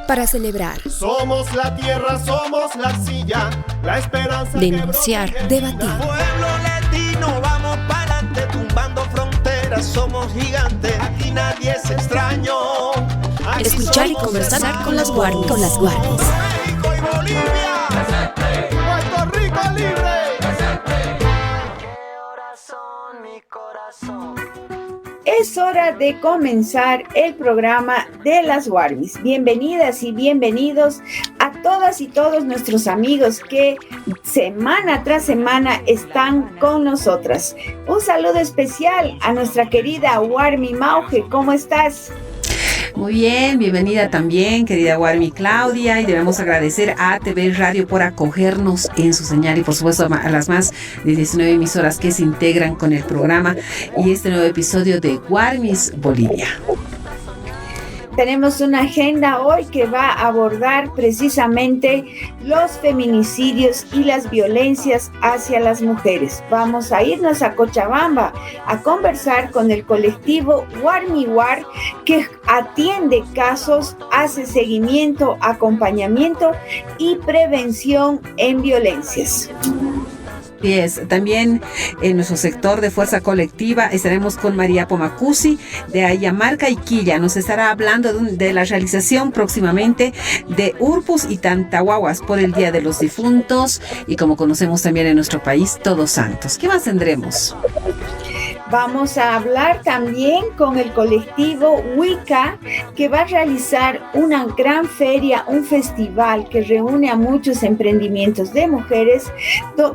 para celebrar, somos la tierra, somos la arcilla, la esperanza, denunciar, debatir. Pueblo latino, vamos para adelante, tumbando fronteras, somos gigantes, aquí nadie es extraño. Aquí escuchar y conversar con las guardias. México y Bolivia, presente. Puerto Rico libre, presente. ¿Qué horas son, mi corazón? Es hora de comenzar el programa de las Warmis. Bienvenidas y bienvenidos a todas y todos nuestros amigos que semana tras semana están con nosotras. Un saludo especial a nuestra querida Warmi Mauge. ¿Cómo estás? Muy bien, bienvenida también, querida Warmi Claudia, y debemos agradecer a ATV Radio por acogernos en su señal y por supuesto a las más de 19 emisoras que se integran con el programa y este nuevo episodio de Warmis Bolivia. Tenemos una agenda hoy que va a abordar precisamente los feminicidios y las violencias hacia las mujeres. Vamos a irnos a Cochabamba a conversar con el colectivo Warmiwar, que atiende casos, hace seguimiento, acompañamiento y prevención en violencias. También en nuestro sector de Fuerza Colectiva estaremos con María Pomacusi de Ayamarca y Quilla. Nos estará hablando de la realización próximamente de Urpus y Tantahuahuas por el Día de los Difuntos y, como conocemos también en nuestro país, Todos Santos. ¿Qué más tendremos? Vamos a hablar también con el colectivo Wicca, que va a realizar una gran feria, un festival que reúne a muchos emprendimientos de mujeres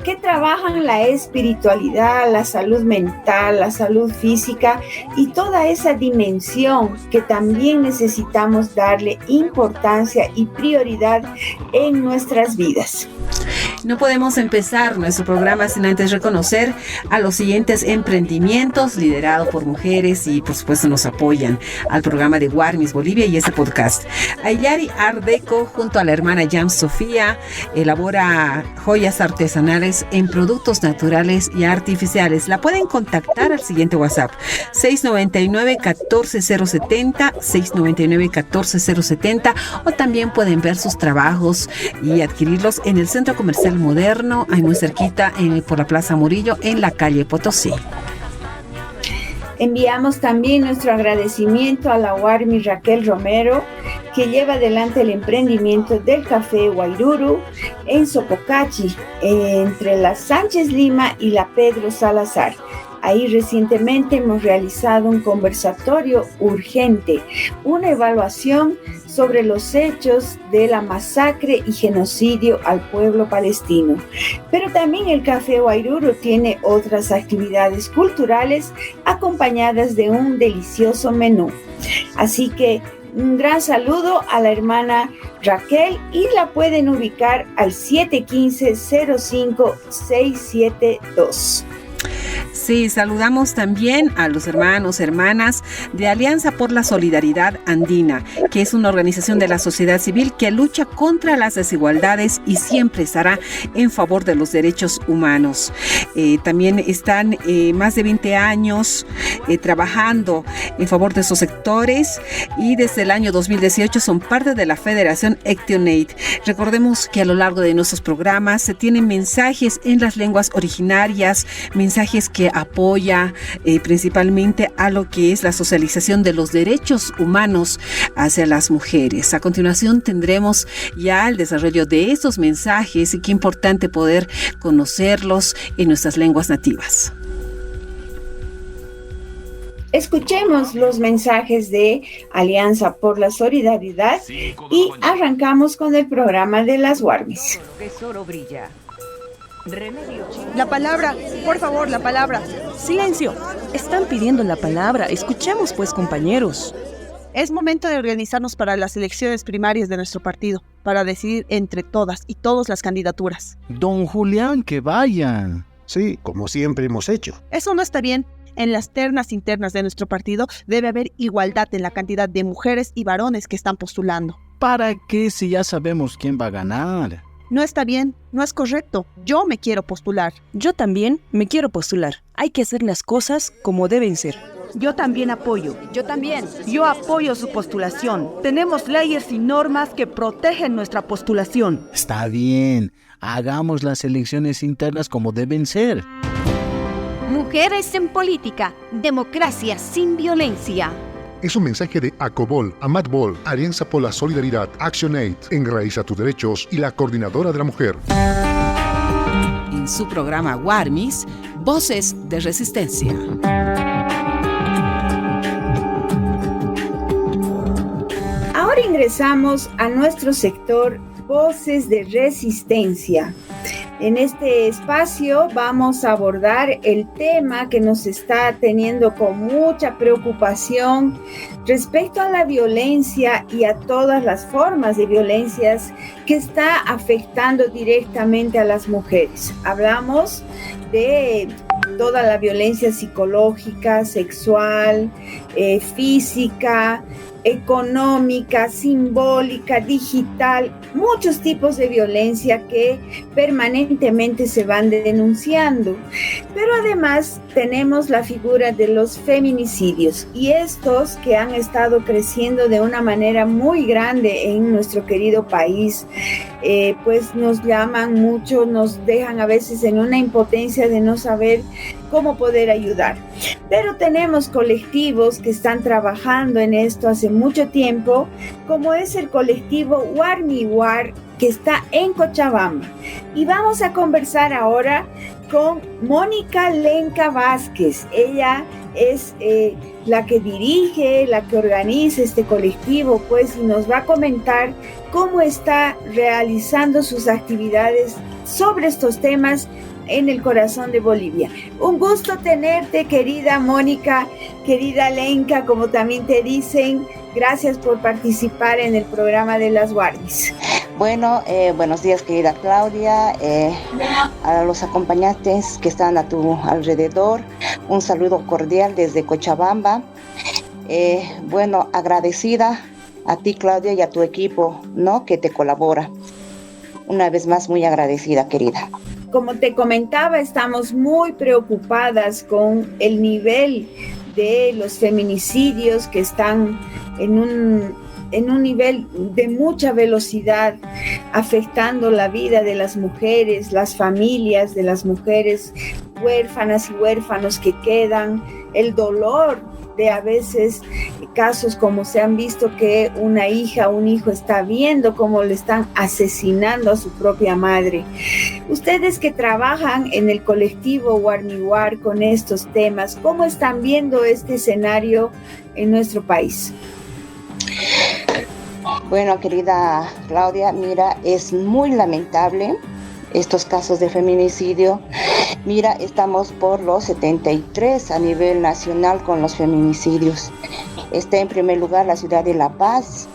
que trabajan la espiritualidad, la salud mental, la salud física y toda esa dimensión que también necesitamos darle importancia y prioridad en nuestras vidas. No podemos empezar nuestro programa sin antes reconocer a los siguientes emprendimientos liderados por mujeres y por supuesto nos apoyan al programa de Warmis Bolivia y este podcast. Ayari Art Deco junto a la hermana Jam Sofía elabora joyas artesanales en productos naturales y artificiales. La pueden contactar al siguiente WhatsApp 699-14070 699-14070 o también pueden ver sus trabajos y adquirirlos en el Centro Comercial Moderno, ahí muy cerquita por la Plaza Murillo, en la calle Potosí. Enviamos también nuestro agradecimiento a la Warmi Raquel Romero, que lleva adelante el emprendimiento del Café Guairuru en Sopocachi, entre la Sánchez Lima y la Pedro Salazar. Ahí recientemente hemos realizado un conversatorio urgente, una evaluación sobre los hechos de la masacre y genocidio al pueblo palestino. Pero también el Café Guairuru tiene otras actividades culturales acompañadas de un delicioso menú. Así que un gran saludo a la hermana Raquel y la pueden ubicar al 715-05672. Sí, saludamos también a los hermanos, hermanas de Alianza por la Solidaridad Andina, que es una organización de la sociedad civil que lucha contra las desigualdades y siempre estará en favor de los derechos humanos. También están más de 20 años trabajando en favor de esos sectores y desde el año 2018 son parte de la Federación Actionaid. Recordemos que a lo largo de nuestros programas se tienen mensajes en las lenguas originarias, mensajes que apoya principalmente a lo que es la socialización de los derechos humanos hacia las mujeres. A continuación tendremos ya el desarrollo de estos mensajes y qué importante poder conocerlos en nuestras lenguas nativas. Escuchemos los mensajes de Alianza por la Solidaridad y arrancamos con el programa de las Warmis. Tesoro brilla. La palabra, por favor, la palabra. Silencio. Están pidiendo la palabra. Escuchemos, pues, compañeros. Es momento de organizarnos para las elecciones primarias de nuestro partido, para decidir entre todas y todas las candidaturas. Don Julián, que vayan. Sí, como siempre hemos hecho. Eso no está bien. En las ternas internas de nuestro partido debe haber igualdad en la cantidad de mujeres y varones que están postulando. ¿Para qué si ya sabemos quién va a ganar? No está bien, no es correcto. Yo me quiero postular. Yo también me quiero postular. Hay que hacer las cosas como deben ser. Yo también apoyo. Yo también. Yo apoyo su postulación. Tenemos leyes y normas que protegen nuestra postulación. Está bien, hagamos las elecciones internas como deben ser. Mujeres en política. Democracia sin violencia. Es un mensaje de ACOBOL, AMATBOL, Alianza por la Solidaridad, ActionAid, Enraiza tus Derechos y la Coordinadora de la Mujer. En su programa Warmis, Voces de Resistencia. Ahora ingresamos a nuestro sector Voces de Resistencia. En este espacio vamos a abordar el tema que nos está teniendo con mucha preocupación respecto a la violencia y a todas las formas de violencias que está afectando directamente a las mujeres. Hablamos de toda la violencia psicológica, sexual, física, económica, simbólica, digital, muchos tipos de violencia que permanentemente se van denunciando. Pero además tenemos la figura de los feminicidios y estos que han estado creciendo de una manera muy grande en nuestro querido país, pues nos llaman mucho, nos dejan a veces en una impotencia de no saber cómo poder ayudar. Pero tenemos colectivos que están trabajando en esto hace mucho tiempo, como es el colectivo Warmiwar, que está en Cochabamba. Y vamos a conversar ahora con Mónica Lenca Vázquez. Ella es la que dirige, la que organiza este colectivo, pues, y nos va a comentar cómo está realizando sus actividades sobre estos temas en el corazón de Bolivia. Un gusto tenerte, querida Mónica, querida Lenca, como también te dicen. Gracias por participar en el programa de las Warmis. Bueno, buenos días, querida Claudia, a los acompañantes que están a tu alrededor, un saludo cordial desde Cochabamba. Bueno, agradecida a ti, Claudia, y a tu equipo, ¿no?, que te colabora. Una vez más, muy agradecida, querida. Como te comentaba, estamos muy preocupadas con el nivel de los feminicidios que están en un nivel de mucha velocidad, afectando la vida de las mujeres, las familias de las mujeres huérfanas y huérfanos que quedan, el dolor de a veces casos como se han visto que una hija, un hijo está viendo cómo le están asesinando a su propia madre. Ustedes que trabajan en el colectivo Warmiwar con estos temas, ¿cómo están viendo este escenario en nuestro país? Bueno, querida Claudia, mira, es muy lamentable estos casos de feminicidio. Mira, estamos por los 73 a nivel nacional con los feminicidios. Está en primer lugar la ciudad de La Paz,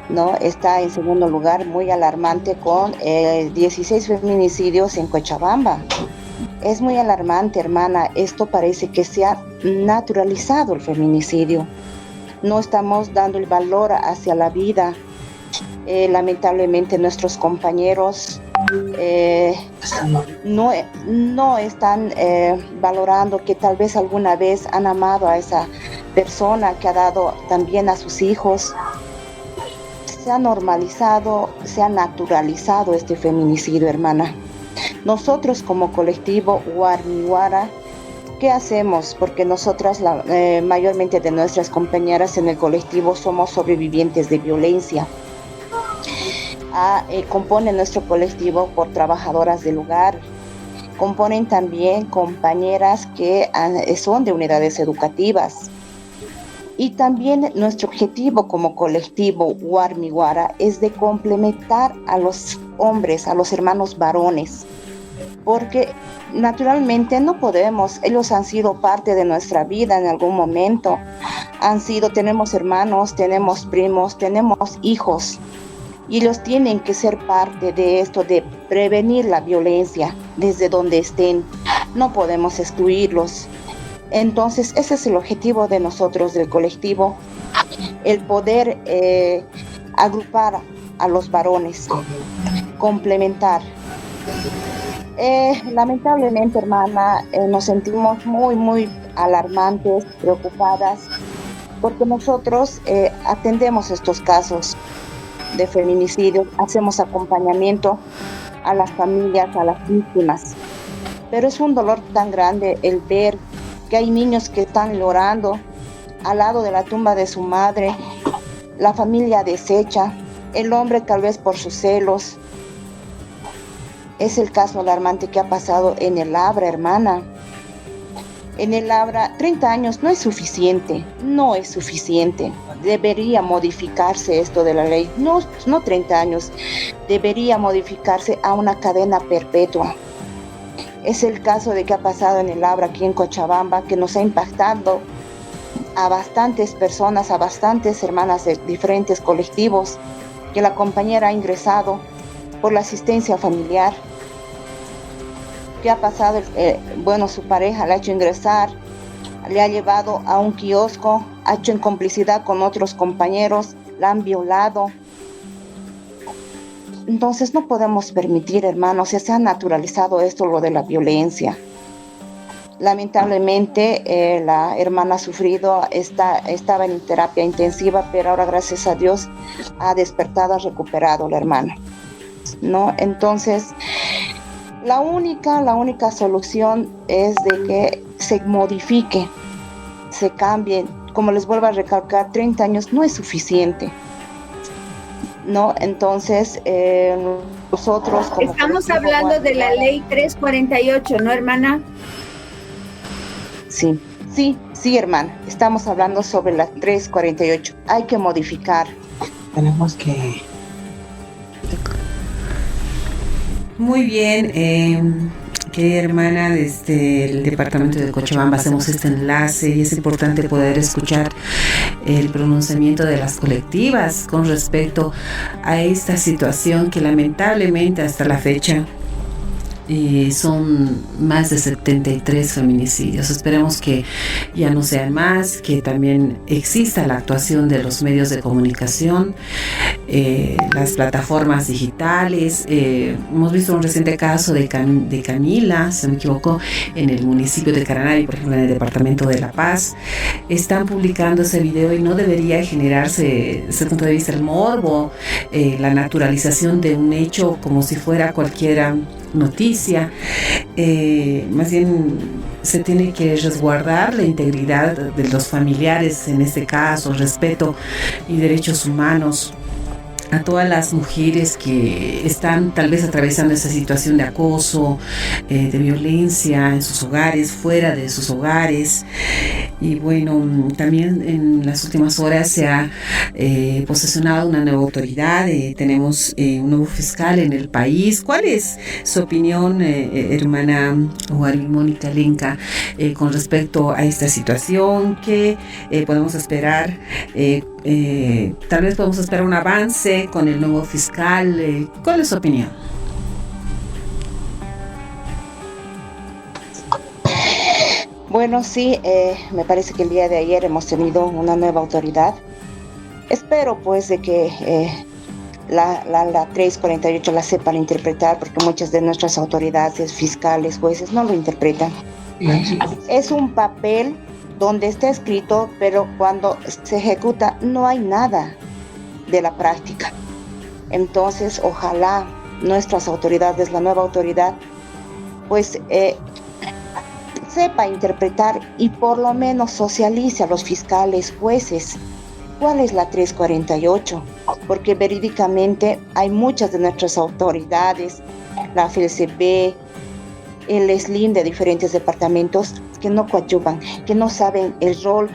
¿no? Está en segundo lugar, muy alarmante, con 16 feminicidios en Cochabamba. Es muy alarmante, hermana. Esto parece que se ha naturalizado el feminicidio. No estamos dando el valor hacia la vida. Lamentablemente nuestros compañeros no están valorando que tal vez alguna vez han amado a esa persona que ha dado también a sus hijos. Se ha normalizado, se ha naturalizado este feminicidio, hermana. Nosotros como colectivo Warmiwara, ¿qué hacemos? Porque nosotras, mayormente de nuestras compañeras en el colectivo, somos sobrevivientes de violencia. Compone nuestro colectivo por trabajadoras del hogar, componen también compañeras que son de unidades educativas. Y también nuestro objetivo como colectivo Warmiwara es de complementar a los hombres, a los hermanos varones, porque naturalmente no podemos, ellos han sido parte de nuestra vida en algún momento, tenemos hermanos, tenemos primos, tenemos hijos, y ellos tienen que ser parte de esto, de prevenir la violencia desde donde estén. No podemos excluirlos. Entonces, ese es el objetivo de nosotros, del colectivo, el poder agrupar a los varones, complementar. Lamentablemente, hermana, nos sentimos muy alarmantes, preocupadas, porque nosotros atendemos estos casos de feminicidio, hacemos acompañamiento a las familias, a las víctimas. Pero es un dolor tan grande el ver que hay niños que están llorando al lado de la tumba de su madre, la familia deshecha, el hombre tal vez por sus celos. Es el caso alarmante que ha pasado en el Abra, hermana. En el Abra, 30 años no es suficiente. Debería modificarse esto de la ley. No 30 años, debería modificarse a una cadena perpetua. Es el caso de que ha pasado en el Abra, aquí en Cochabamba, que nos ha impactado a bastantes personas, a bastantes hermanas de diferentes colectivos, que la compañera ha ingresado por la asistencia familiar. ¿Qué ha pasado? Su pareja la ha hecho ingresar, le ha llevado a un kiosco, ha hecho en complicidad con otros compañeros, la han violado. Entonces no podemos permitir, hermanos, se ha naturalizado esto, lo de la violencia. Lamentablemente la hermana ha sufrido, estaba en terapia intensiva, pero ahora gracias a Dios ha despertado, ha recuperado la hermana, ¿no? Entonces la única solución es de que se modifique, se cambie. Como les vuelvo a recalcar, 30 años no es suficiente, ¿no? Entonces nosotros como estamos hablando de la ley 348, ¿no, hermana? Sí, hermana, estamos hablando sobre la 348. Hay que modificar. Tenemos que... Muy bien, querida hermana, desde el departamento de Cochabamba hacemos este enlace y es importante poder escuchar el pronunciamiento de las colectivas con respecto a esta situación que lamentablemente hasta la fecha son más de 73 feminicidios. Esperemos que ya no sean más, que también exista la actuación de los medios de comunicación, las plataformas digitales. Hemos visto un reciente caso de Camila, si no me equivoco, en el municipio de Caranavi, por ejemplo, en el departamento de La Paz. Están publicando ese video y no debería generarse, desde el punto de vista del morbo, la naturalización de un hecho como si fuera cualquiera noticia. Más bien se tiene que resguardar la integridad de los familiares, en este caso, respeto y derechos humanos a todas las mujeres que están tal vez atravesando esa situación de acoso, de violencia en sus hogares, fuera de sus hogares. Y bueno, también en las últimas horas se ha posesionado una nueva autoridad, tenemos un nuevo fiscal en el país. ¿Cuál es su opinión, hermana Mónica Lenca, con respecto a esta situación? ¿Qué podemos esperar? Tal vez podemos esperar un avance con el nuevo fiscal. ¿Cuál es su opinión? Bueno, sí, me parece que el día de ayer hemos tenido una nueva autoridad. Espero pues de que la 348 la sepan interpretar, porque muchas de nuestras autoridades, fiscales, jueces, no lo interpretan. Es un papel donde está escrito, pero cuando se ejecuta no hay nada de la práctica. Entonces, ojalá nuestras autoridades, la nueva autoridad, pues sepa interpretar y por lo menos socialice a los fiscales, jueces, cuál es la 348, porque verídicamente hay muchas de nuestras autoridades, la FLCB, el SLIM de diferentes departamentos, que no coadyuvan, que no saben el rol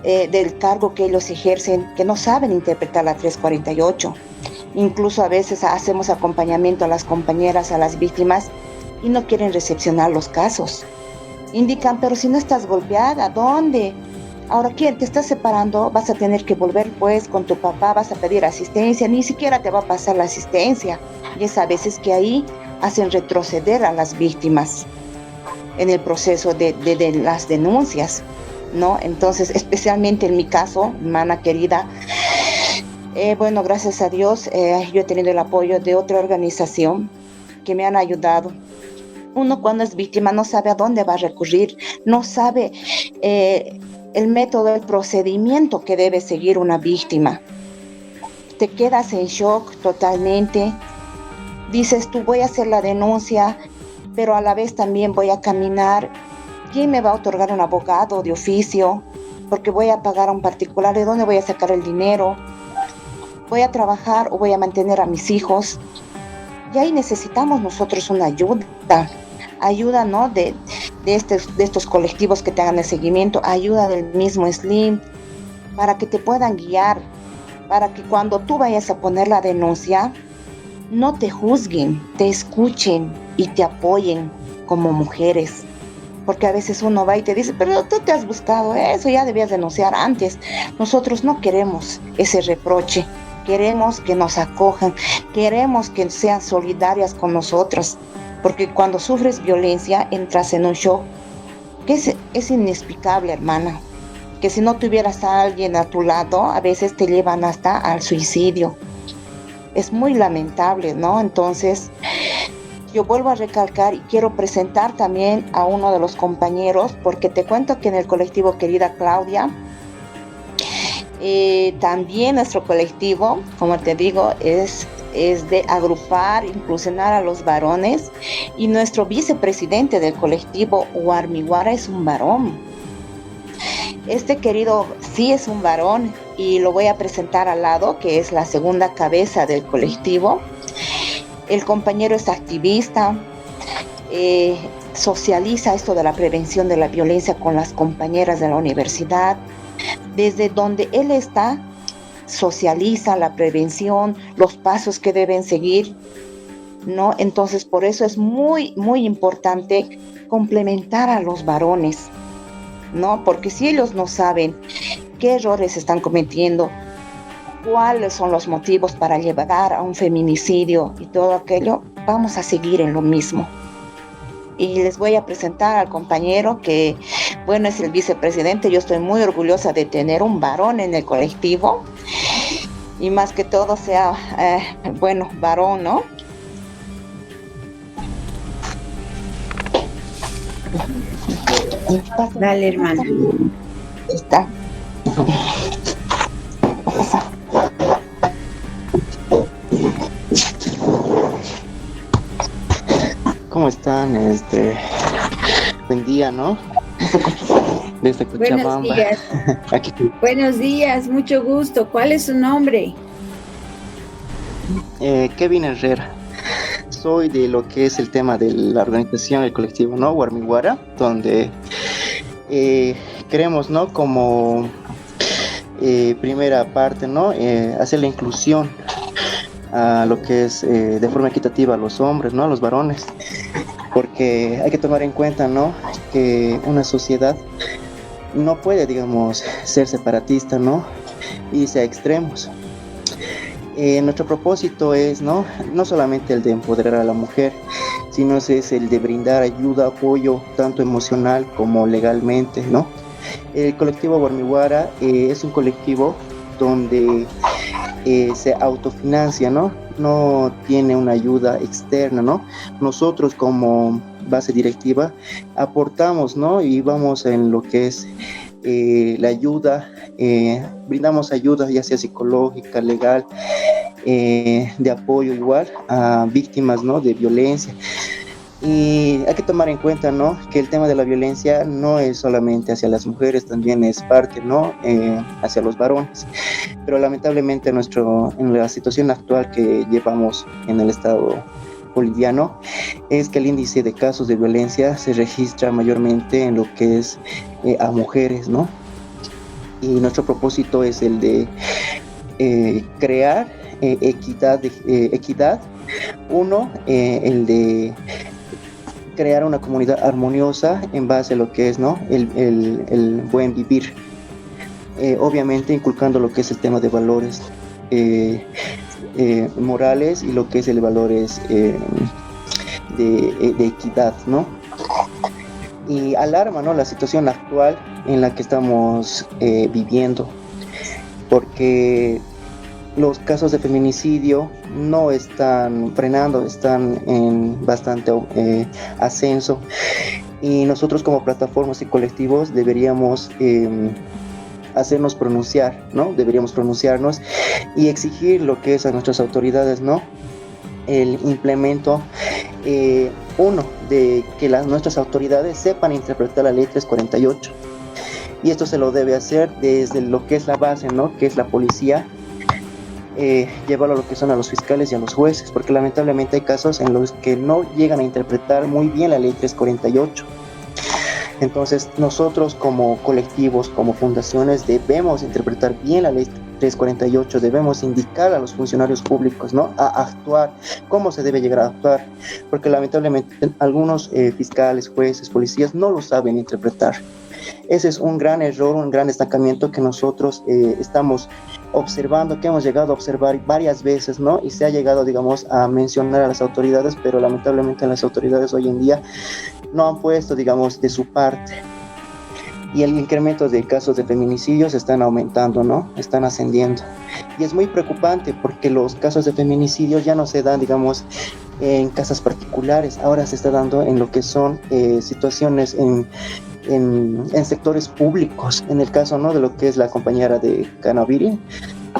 del cargo que ellos ejercen, que no saben interpretar la 348. Incluso a veces hacemos acompañamiento a las compañeras, a las víctimas, y no quieren recepcionar los casos. Indican, pero si no estás golpeada, ¿dónde? Ahora, ¿quién te está separando? Vas a tener que volver pues con tu papá, vas a pedir asistencia, ni siquiera te va a pasar la asistencia. Y es a veces que ahí hacen retroceder a las víctimas en el proceso de las denuncias, ¿no? Entonces, especialmente en mi caso, hermana querida, bueno, gracias a Dios, yo he tenido el apoyo de otra organización que me han ayudado Uno cuando es víctima no sabe a dónde va a recurrir, no sabe el método, el procedimiento que debe seguir una víctima. Te quedas en shock totalmente. Dices tú, voy a hacer la denuncia, pero a la vez también voy a caminar. ¿Quién me va a otorgar un abogado de oficio? Porque voy a pagar a un particular. ¿De dónde voy a sacar el dinero? ¿Voy a trabajar o voy a mantener a mis hijos? Y ahí necesitamos nosotros una ayuda, ¿no? De estos colectivos que te hagan el seguimiento, ayuda del mismo SLIM, para que te puedan guiar, para que cuando tú vayas a poner la denuncia, no te juzguen, te escuchen y te apoyen como mujeres. Porque a veces uno va y te dice, pero tú te has buscado eso, ya debías denunciar antes. Nosotros no queremos ese reproche, queremos que nos acojan, queremos que sean solidarias con nosotras. Porque cuando sufres violencia, entras en un shock que es inexplicable, hermana. Que si no tuvieras a alguien a tu lado, a veces te llevan hasta al suicidio. Es muy lamentable, ¿no? Entonces, yo vuelvo a recalcar y quiero presentar también a uno de los compañeros, porque te cuento que en el colectivo Querida Claudia, también nuestro colectivo, como te digo, es de agrupar, inclusionar a los varones, y nuestro vicepresidente del colectivo, Warmi Guara, es un varón. Este querido sí es un varón y lo voy a presentar al lado, que es la segunda cabeza del colectivo. El compañero es activista, socializa esto de la prevención de la violencia con las compañeras de la universidad. Desde donde él está, socializa la prevención, los pasos que deben seguir, ¿no? Entonces, por eso es muy, muy importante complementar a los varones, ¿no? Porque si ellos no saben qué errores están cometiendo, cuáles son los motivos para llegar a un feminicidio y todo aquello, vamos a seguir en lo mismo. Y les voy a presentar al compañero que, bueno, es el vicepresidente. Yo estoy muy orgullosa de tener un varón en el colectivo. Y más que todo sea, bueno, varón, ¿no? Dale, hermana. Está. ¿Cómo están? Buen día, ¿no? Desde Cochabamba. Buenos días. Aquí. Buenos días, mucho gusto. ¿Cuál es su nombre? Kevin Herrera. Soy de lo que es el tema de la organización, el colectivo, ¿no? Warmi Guara, donde queremos, ¿no? Como primera parte, ¿no? Hacer la inclusión a lo que es de forma equitativa a los hombres, ¿no? A los varones, porque hay que tomar en cuenta, ¿no? Que una sociedad no puede, digamos, ser separatista, ¿no? Irse a extremos. Nuestro propósito es, ¿no? No solamente el de empoderar a la mujer, sino es el de brindar ayuda, apoyo, tanto emocional como legalmente, ¿no? El colectivo Warmi Guara es un colectivo donde se autofinancia, ¿no? No tiene una ayuda externa, ¿no? Nosotros como base directiva aportamos, ¿no? Y vamos en lo que es la ayuda, brindamos ayuda ya sea psicológica, legal, de apoyo igual a víctimas, ¿no? De violencia. Y hay que tomar en cuenta, ¿no? Que el tema de la violencia no es solamente hacia las mujeres, también es parte, ¿no? Hacia los varones. Pero lamentablemente en la situación actual que llevamos en el estado boliviano es que el índice de casos de violencia se registra mayormente en lo que es a mujeres, ¿no? Y nuestro propósito es el de crear equidad, el de crear una comunidad armoniosa en base a lo que es, ¿no? el buen vivir, obviamente inculcando lo que es el tema de valores morales y lo que es el valores de equidad, ¿no? Y alarma, ¿no? La situación actual en la que estamos viviendo, porque los casos de feminicidio no están frenando, están en bastante ascenso, y nosotros como plataformas y colectivos deberíamos hacernos pronunciar, ¿no? Deberíamos pronunciarnos y exigir lo que es a nuestras autoridades, ¿no? El implemento, de que nuestras autoridades sepan interpretar la ley 348, y esto se lo debe hacer desde lo que es la base, ¿no? Que es la policía, llevarlo a lo que son a los fiscales y a los jueces, porque lamentablemente hay casos en los que no llegan a interpretar muy bien la ley 348. Entonces nosotros como colectivos, como fundaciones, debemos interpretar bien la ley 348, debemos indicar a los funcionarios públicos, ¿no? A actuar, cómo se debe llegar a actuar, porque lamentablemente algunos fiscales, jueces, policías no lo saben interpretar. Ese es un gran error, un gran estancamiento que nosotros estamos observando, que hemos llegado a observar varias veces, ¿no? Y se ha llegado, digamos, a mencionar a las autoridades, pero lamentablemente las autoridades hoy en día no han puesto, digamos, de su parte. Y el incremento de casos de feminicidios están aumentando, ¿no? Están ascendiendo. Y es muy preocupante porque los casos de feminicidios ya no se dan, digamos, en casas particulares, ahora se está dando en lo que son situaciones en sectores públicos. En el caso, ¿no? De lo que es la compañera de Canaviri,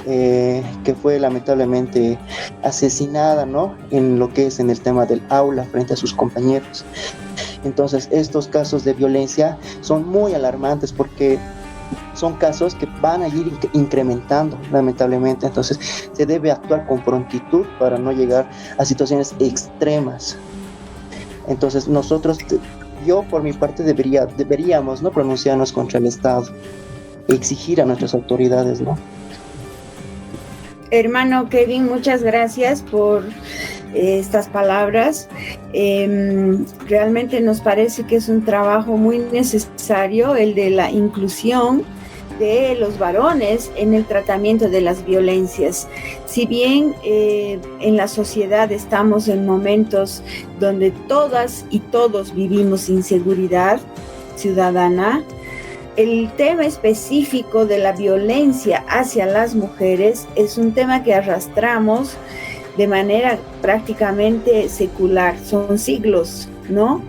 que fue lamentablemente asesinada, ¿no? En lo que es en el tema del aula frente a sus compañeros. Entonces estos casos de violencia son muy alarmantes porque son casos que van a ir incrementando lamentablemente. Entonces se debe actuar con prontitud para no llegar a situaciones extremas. Entonces nosotros, yo por mi parte deberíamos, ¿no? Pronunciarnos contra el Estado, exigir a nuestras autoridades, ¿no? Hermano Kevin, muchas gracias por estas palabras. Realmente nos parece que es un trabajo muy necesario el de la inclusión de los varones en el tratamiento de las violencias. Si bien en la sociedad estamos en momentos donde todas y todos vivimos inseguridad ciudadana, el tema específico de la violencia hacia las mujeres es un tema que arrastramos de manera prácticamente secular, son siglos, ¿no?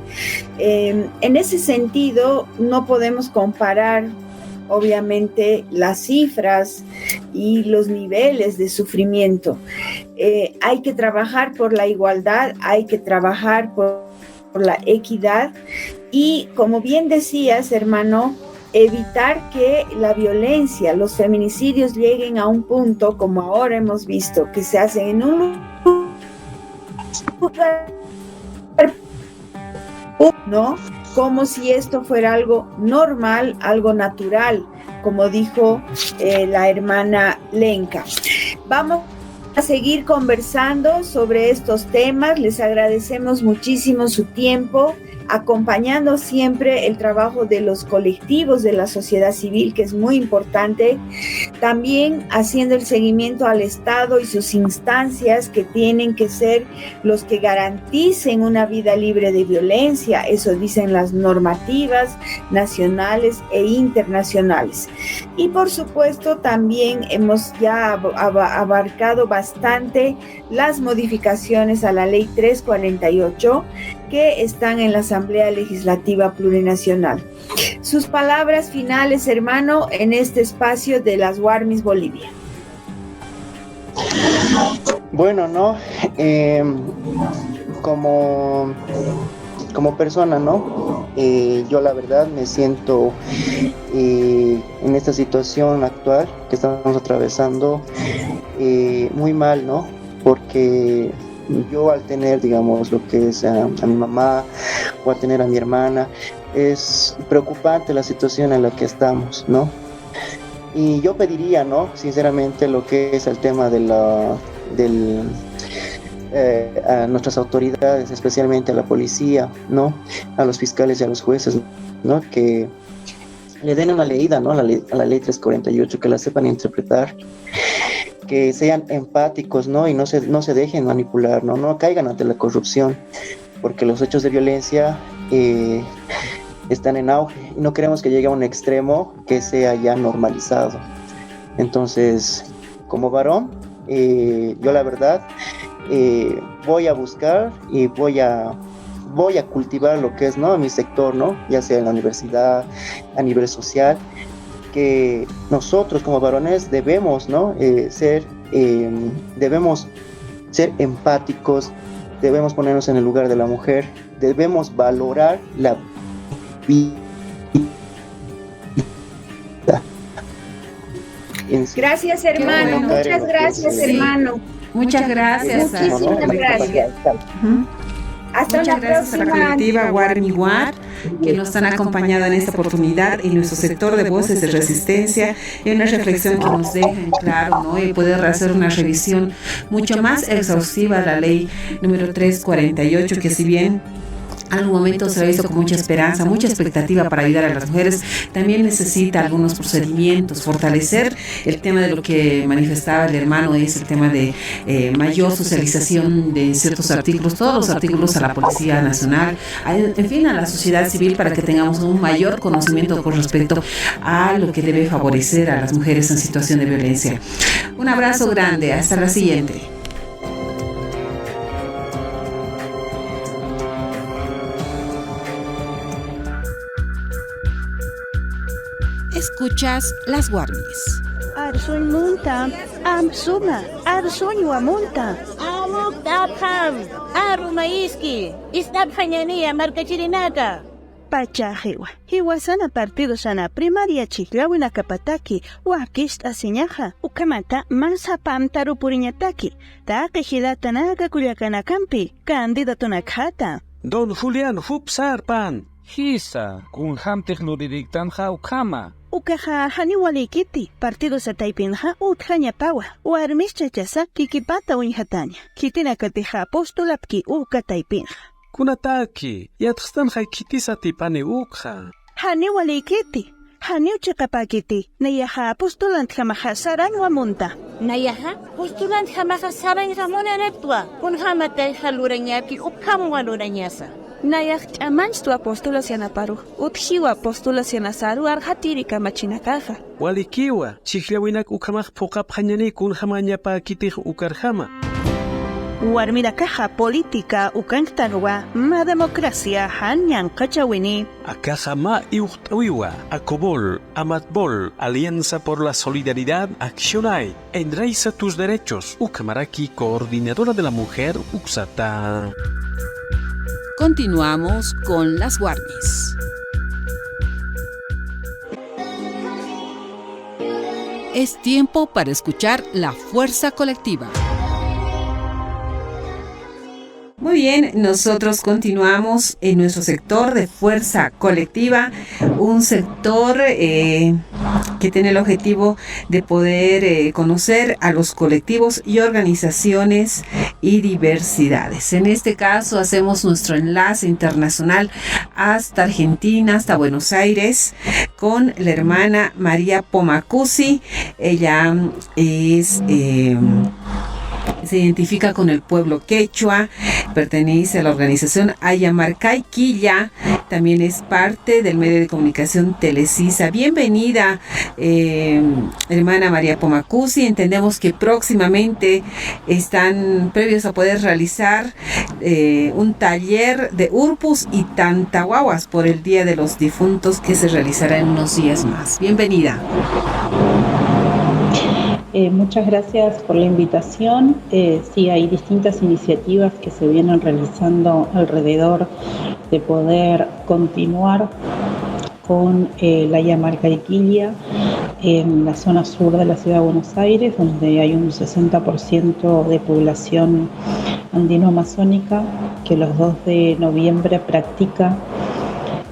En ese sentido, no podemos comparar, obviamente, las cifras y los niveles de sufrimiento. Hay que trabajar por la igualdad, hay que trabajar por la equidad y, como bien decías, hermano, evitar que la violencia, los feminicidios lleguen a un punto, como ahora hemos visto, que se hacen en un lugar, ¿no? Como si esto fuera algo normal, algo natural, como dijo la hermana Lenka. Vamos a seguir conversando sobre estos temas. Les agradecemos muchísimo su tiempo, acompañando siempre el trabajo de los colectivos de la sociedad civil, que es muy importante, también haciendo el seguimiento al Estado y sus instancias que tienen que ser los que garanticen una vida libre de violencia. Eso dicen las normativas nacionales e internacionales. Y por supuesto también hemos ya abarcado bastante las modificaciones a la ley 348 que están en la Asamblea Legislativa Plurinacional. Sus palabras finales, hermano, en este espacio de las Warmis Bolivia. Bueno, ¿no? Como persona, ¿no? Yo la verdad me siento en esta situación actual que estamos atravesando muy mal, ¿no? Porque yo al tener, digamos, lo que es a mi mamá o al tener a mi hermana, es preocupante la situación en la que estamos, ¿no? Y yo pediría, ¿no? Sinceramente, lo que es el tema a nuestras autoridades, especialmente a la policía, ¿no? A los fiscales y a los jueces, ¿no? Que le den una leída, ¿no? A la ley 348, que la sepan interpretar, que sean empáticos, ¿no? Y no se dejen manipular, ¿no? No caigan ante la corrupción, porque los hechos de violencia están en auge y no queremos que llegue a un extremo que sea ya normalizado. Entonces, como varón, yo la verdad voy a buscar y voy a cultivar lo que es, ¿no?, mi sector, ¿no?, ya sea en la universidad, a nivel social, que nosotros como varones debemos, ¿no?, debemos ser empáticos, debemos ponernos en el lugar de la mujer, debemos valorar la vida. Gracias, hermano. Bueno. Muchas gracias, Sí. hermano. Muchas gracias. Muchísimas gracias. Hasta Muchas una gracias a la próxima. colectiva Warmiwar, que nos han acompañado en esta oportunidad y nuestro sector de voces de resistencia, y una reflexión que nos deja en claro, ¿no?, y poder hacer una revisión mucho más exhaustiva de la ley número 348, que si bien algún momento se lo ha visto con mucha esperanza, mucha expectativa para ayudar a las mujeres, también necesita algunos procedimientos, fortalecer el tema de lo que manifestaba el hermano, es el tema de mayor socialización de ciertos artículos, todos los artículos a la Policía Nacional, en fin, a la sociedad civil, para que tengamos un mayor conocimiento con respecto a lo que debe favorecer a las mujeres en situación de violencia. Un abrazo grande, hasta la siguiente. Escuchas las Warmis. Arsun munta, am suma, arsun wamunta. Amuk dapham, arumaiski, istabhanyania markachirinaka. Pachajewa, hiwasana partido sana primaria chiklawina kapataki, wakist asiñaja, ukamata mansapam tarupuriñataki, taqihilatanaga kullakanakampi, candidato nakhata. Don Julián Hupsarpan. Hisa, kun hamtech luririktan haukama. Ukaja haniwalikiti, partido sa taipinja utjañapawa, warmischachasa kikipata uñhataña, kitinakatija postulapki uka taipinja. Kunataki, yatxtan haikitisa tipane ukha. Haniwalikiti, haniuchakapakiti, nayaha postulant jamaja saran wamunta. Nayaha, postulant jamaja saran ramona neptua, kun hamate haluranyaki ukam waluranyasa. Nayak amanchtua postulación aparu, utjiwa postulación asaru arhatirika machinakaja. Walikiwa, chihlawinak ukamaj pokap hanyani kun hamanyapa kitij ukarjama. Warmirakaja política ukanktanwa, ma democracia hanyan kachawini. Akajama iuhtawiwa, Acobol, Amatbol, Alianza por la Solidaridad, Accionai, Enraiza tus derechos, Ukamaraki, coordinadora de la mujer, Uxata. Continuamos con las Warmis. Es tiempo para escuchar la fuerza colectiva. Muy bien, nosotros continuamos en nuestro sector de fuerza colectiva, un sector que tiene el objetivo de poder conocer a los colectivos y organizaciones y diversidades. En este caso hacemos nuestro enlace internacional hasta Argentina, hasta Buenos Aires, con la hermana María Pomacuzzi. Ella es... se identifica con el pueblo quechua, pertenece a la organización Ayamarcay Quilla, también es parte del medio de comunicación Telesisa. Bienvenida, hermana María Pomacuzzi. Entendemos que próximamente están previos a poder realizar un taller de Urpus y Tantahuahuas por el Día de los Difuntos, que se realizará en unos días más. Bienvenida. Muchas gracias por la invitación. Sí, hay distintas iniciativas que se vienen realizando alrededor de poder continuar con la Ayamarcay-Quilla en la zona sur de la ciudad de Buenos Aires, donde hay un 60% de población andino-amazónica que los 2 de noviembre practica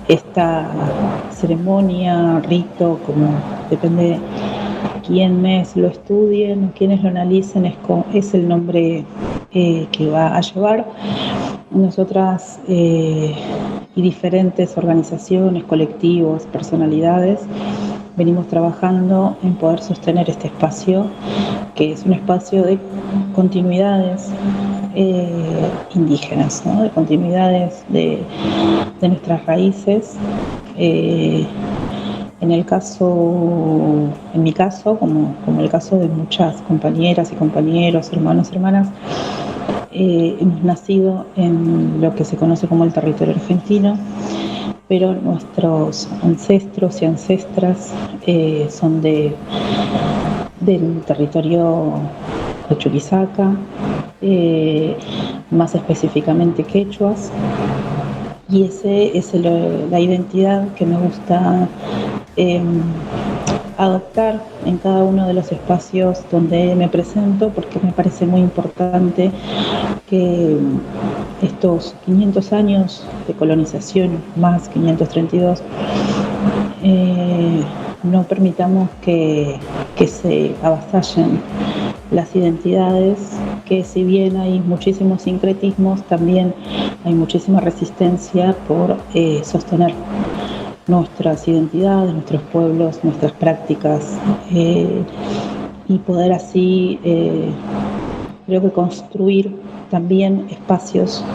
esta ceremonia, rito, como depende quienes lo estudien o quienes lo analicen, es el nombre que va a llevar. Nosotras y diferentes organizaciones, colectivos, personalidades, venimos trabajando en poder sostener este espacio, que es un espacio de continuidades indígenas, ¿no? De continuidades de nuestras raíces, En mi caso, como el caso de muchas compañeras y compañeros, hermanos, hermanas, hemos nacido en lo que se conoce como el territorio argentino, pero nuestros ancestros y ancestras son del territorio de Chuquisaca, más específicamente quechuas, y esa es la identidad que me gusta adoptar en cada uno de los espacios donde me presento, porque me parece muy importante que estos 500 años de colonización, más 532, no permitamos que se avasallen las identidades, que si bien hay muchísimos sincretismos, también hay muchísima resistencia por sostener nuestras identidades, nuestros pueblos, nuestras prácticas, y poder así, creo que construir también espacios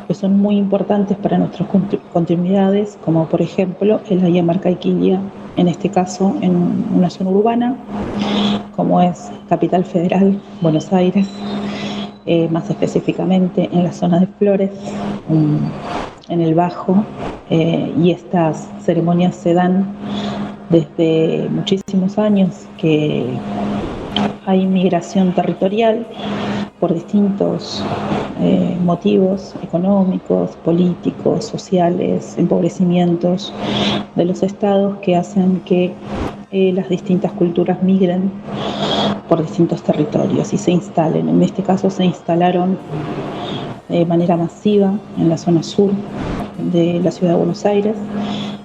que son muy importantes para nuestras continuidades, como por ejemplo el Ayamarca-Iquilía, en este caso en una zona urbana, como es Capital Federal, Buenos Aires, más específicamente en la zona de Flores, en el Bajo, y estas ceremonias se dan desde muchísimos años, que hay migración territorial por distintos motivos económicos, políticos, sociales, empobrecimientos de los estados que hacen que las distintas culturas migren por distintos territorios y se instalen. En este caso se instalaron de manera masiva en la zona sur de la ciudad de Buenos Aires,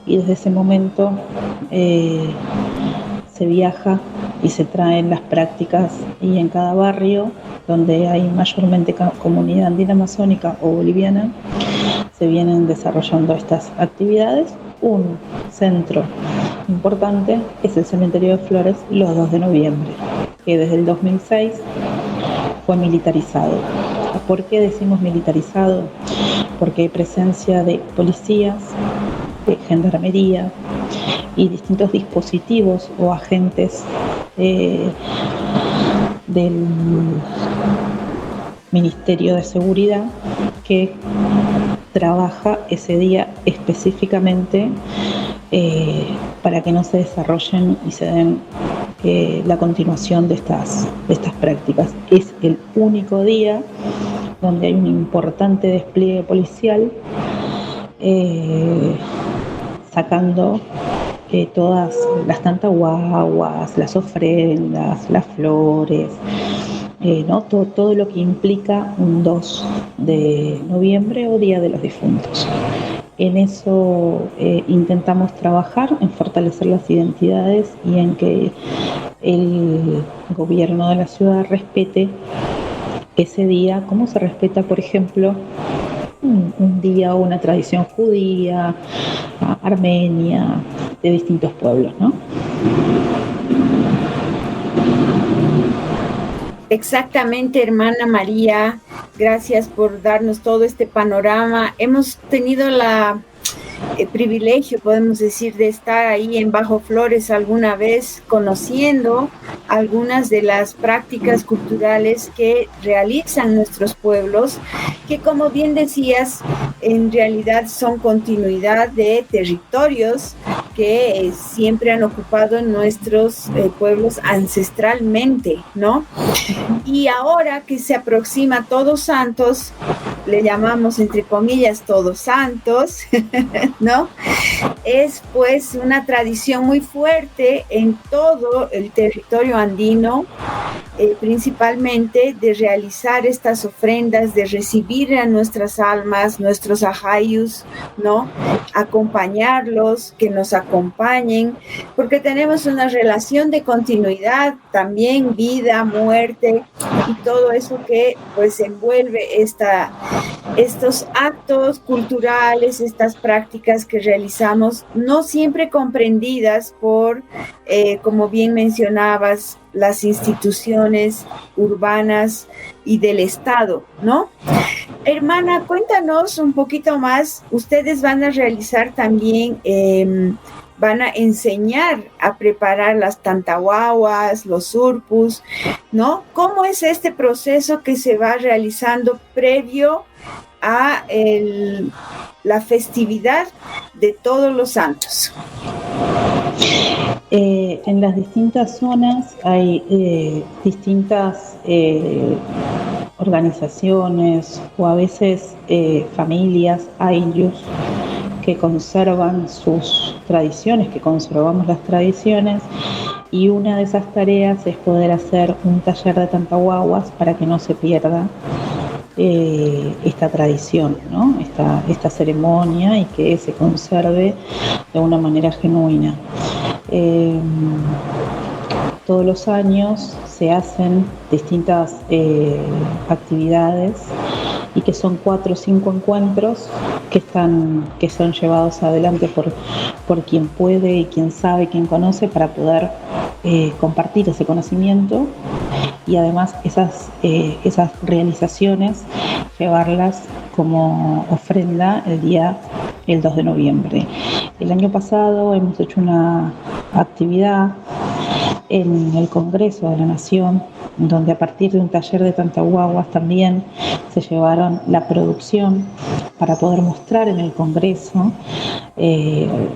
y desde ese momento se viaja y se traen las prácticas, y en cada barrio donde hay mayormente comunidad andina amazónica o boliviana se vienen desarrollando estas actividades. Un centro importante es el cementerio de Flores los 2 de noviembre, que desde el 2006 fue militarizado. ¿Por qué decimos militarizado? Porque hay presencia de policías, de gendarmería y distintos dispositivos o agentes del Ministerio de Seguridad que trabaja ese día específicamente para que no se desarrollen y se den la continuación de estas prácticas. Es el único día donde hay un importante despliegue policial, sacando todas las tantahuaguas, las ofrendas, las flores, ¿no? Todo lo que implica un 2 de noviembre o Día de los Difuntos. En eso intentamos trabajar, en fortalecer las identidades y en que el gobierno de la ciudad respete ese día, como se respeta, por ejemplo, un día o una tradición judía, armenia, de distintos pueblos, ¿no? Exactamente, hermana María, gracias por darnos todo este panorama. Hemos tenido el privilegio, podemos decir, de estar ahí en Bajo Flores alguna vez, conociendo algunas de las prácticas culturales que realizan nuestros pueblos, que, como bien decías, en realidad son continuidad de territorios que siempre han ocupado nuestros pueblos ancestralmente, ¿no? Y ahora que se aproxima Todos Santos, le llamamos entre comillas Todos Santos, ¿no? Es pues una tradición muy fuerte en todo el territorio andino, principalmente de realizar estas ofrendas, de recibir a nuestras almas, nuestros ajayus, ¿no? Acompañarlos, que nos acompañen, porque tenemos una relación de continuidad, también vida, muerte y todo eso que pues envuelve estos actos culturales, estas prácticas que realizamos, no siempre comprendidas por, como bien mencionabas, las instituciones urbanas y del Estado, ¿no? Hermana, cuéntanos un poquito más. Ustedes van a realizar también van a enseñar a preparar las tantahuahuas, los surpus, ¿no? ¿Cómo es este proceso que se va realizando previo a la festividad de Todos los Santos? En las distintas zonas hay distintas organizaciones o a veces familias, ayllus, que conservan sus tradiciones, que conservamos las tradiciones, y una de esas tareas es poder hacer un taller de tantahuahuas para que no se pierda esta tradición, ¿no? esta ceremonia, y que se conserve de una manera genuina. Todos los años se hacen distintas actividades, y que son 4 o 5 encuentros que son llevados adelante por quien puede y quien sabe, quien conoce, para poder compartir ese conocimiento, y además esas realizaciones llevarlas como ofrenda el 2 de noviembre. El año pasado hemos hecho una actividad en el Congreso de la Nación, donde a partir de un taller de tantahuahuas también se llevaron la producción para poder mostrar en el Congreso,